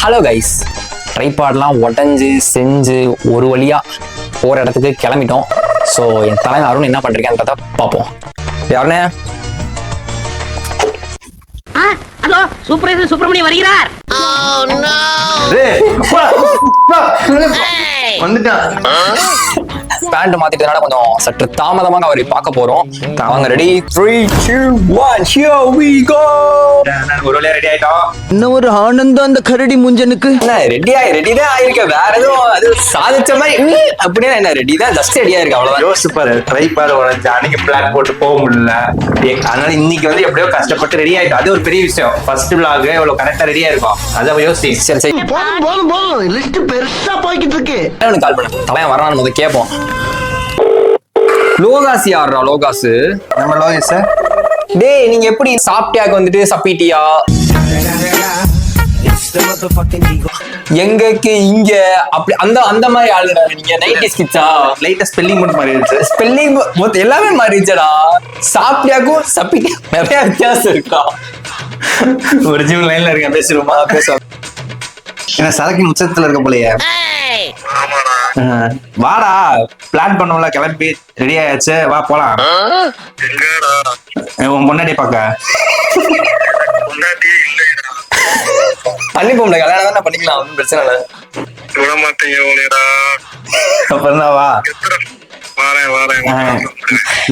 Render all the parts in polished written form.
Hello guys, ட்ரைபாட்லாம் உடஞ்சி செஞ்சு ஒரு வழியா போற இடத்துக்கு கிளம்பிட்டோம். ஸோ என் தலைவர் அருண் என்ன பண்றீங்கன்றத பார்ப்போம். யாருனே? ஹலோ, சூப்பர்வைசர் சுப்பிரமணியம் வருகிறார். பேண்ட் மாத்திட்டதுனால கொஞ்சம் சற்று தாமதமாக அவரை பார்க்க போறோம். அவங்க ரெடி 3 2 1 here we go. ஒரு வழியா ரெடி ஆயிட்டோம். இன்னும் ஒரு ஆனந்தம் அந்த கரடி முஞ்சனுக்கு. என்ன ரெடி தான் ஆயிருக்க, வேற எதுவும் அது சாதிச்ச மாதிரி அப்படியே என்ன ரெடி தான், ஜஸ்ட் ரெடியா இருக்கு அவ்வளவுதான். யோசிச்சு பாரு, ட்ரைபாட் உடைஞ்சு அன்னைக்கு பிளான் போட்டு போக முடியல. அதனால இன்னைக்கு வந்து எப்படியோ கஷ்டப்பட்டு ரெடி ஆயிட்டோம். அது ஒரு பெரிய விஷயம். ஃபர்ஸ்ட் vlog எவ்வளவு கரெக்டா ரெடியா இருக்கும் அதை யோசி. சரி போதும் லிஸ்ட் பெருசா போய்கிட்டு இருக்கு. கால் பண்ண தலைவன் வரான்னு முதல் கேட்போம். லோகாஸ் யாரா? லோகாஸ் நம்ம லோகேஷ் சார். டேய், நீங்க எப்படி சாப்பிட்டியாக்கு வந்துட்டு சப்பிட்டியா எங்கக்கு இங்க அப்படி அந்த மாதிரி ஆளுடா நீங்க. 90s கிட்ஸா? லைட்டா ஸ்பெல்லிங் மட்டும் மாறி இருந்துச்சு. ஸ்பெல்லிங் எல்லாமே மாறிடுச்சடா. சாப்பிட்டியாக்கும் சப்பிட்டியா நிறைய வித்தியாசம் இருக்கா? ஒரிஜினல் லைன்ல இருக்க பேசுறோமா? பேசுவோம். என்ன சரக்கு உச்சத்துல இருக்க போலயே. வாடா, பிளான் பண்ணோம்ல, கிளம்பி ரெடி ஆயாச்சு, வா போலாம். உன் முன்னாடி பாக்க பண்ணிப்போம்ல, கல்யாணம் தானே பண்ணிக்கலாம், ஒன்றும் பிரச்சனை இல்லை. அப்புறம் தான் வா.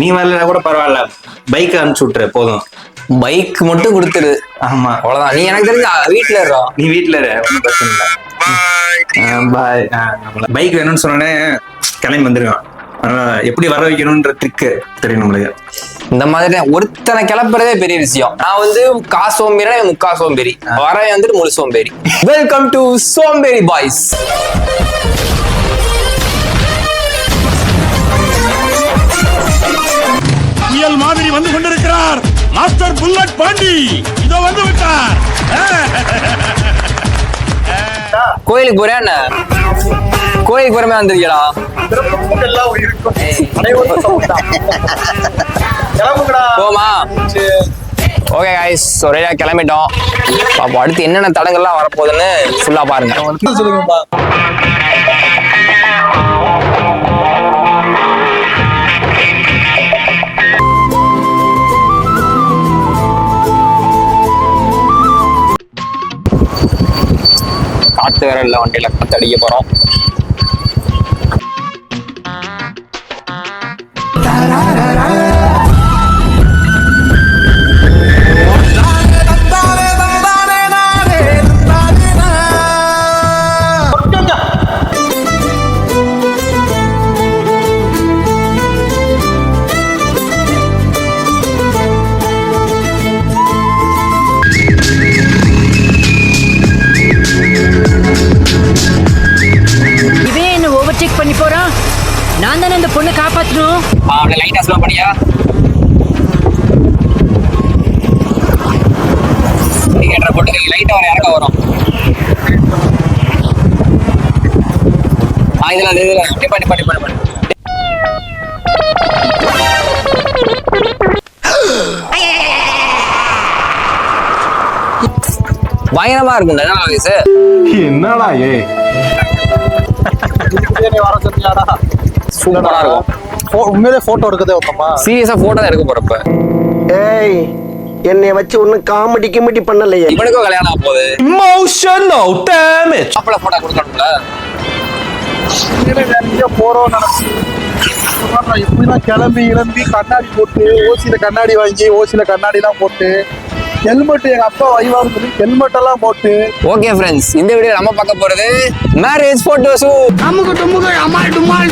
நீ வரல கூட பரவாயில்ல, பைக் அனுப்பிச்சு விட்டுரு போதும். பைக் மட்டும் கொடுத்துரு. ஆமா, அவ்வளவுதான். நீ எனக்கு தெரிஞ்ச வீட்டுல இருக்கா? நீ வீட்டுல இரு, ஒன்றும் பிரச்சனை இல்லை. பாய். பைக் வேணும்னு சொன்னோன்னே கிளம்பி வந்துருக்கான். எப்படி வர வைக்கணும்ன்ற ட்ரிக்கு தெரியும் நம்மளுக்கு. இந்த மாதிரி ஒருத்தனை கிளப்புறதே பெரிய விஷயம். நான் வந்து சோம்பேறி, முக்கா சோம்பேறி, வர வந்துட்டு முழு சோம்பேறி. வெல்கம் டு சோம்பேறி பாய்ஸ். புயல் மாதிரி வந்து கொண்டிருக்கிறார் மாஸ்டர் புல்லட் பாண்டி. இதோ வந்து விட்டார். கோயிலுக்கு போறியா என்ன? கோயிலுக்கு போறமே வந்துருக்கா? போமா. ஓகே கைஸ், ஒரேயா கிளம்பிட்டோம். பாப்போம் அடுத்து என்னென்ன தடங்கள்லாம் வரப்போகுதுன்னு ஃபுல்லா பாருங்க. காத்து வேற இல்லை, வண்டியில காத்து அடிக்க போறோம். பண்ணி போறான். நான் தானே அந்த பொண்ணை காப்பாற்றணும். அப்படியே லைட்டா ஸ்லோ பண்ணியா? இண்டிகேட்டர் போட்டு லைட்டா வர இறக்க வரும். இதுல பண்ணி பயங்கரமா இருக்கும்ல. என்னடா சூப்பரா இருக்கும். உண்மையிலே போட்டோ எடுக்கதே ஒருத்தமா சீரியஸா போட்டோ தான் எடுக்க போறப்ப. ஏய், என்னைய வச்சு ஒன்னும் காமெடி கிமெடி பண்ணலையே. இவனுக்கும் கல்யாணம் ஆக போகுது. Emotional damage. அப்பள போட்டோ கொடுக்கணும்ல. நிறைய போறோம் நடந்து எப்படிலாம் கிளம்பி கண்ணாடி போட்டு, ஓசியில கண்ணாடி வாங்கி ஓசியில கண்ணாடி எல்லாம் போட்டு, ஹெல்மெட் எங்க அப்பா வைவான்னு சொல்லி ஹெல்மெட் எல்லாம் போட்டு. ஓகே ஃப்ரெண்ட்ஸ், இந்த வீடியோ நம்ம பார்க்க போறது மேரேஜ் போட்டோ ஷூட். அம்முக்கு டும்முக்கு அம்மாள் டும்மாள்.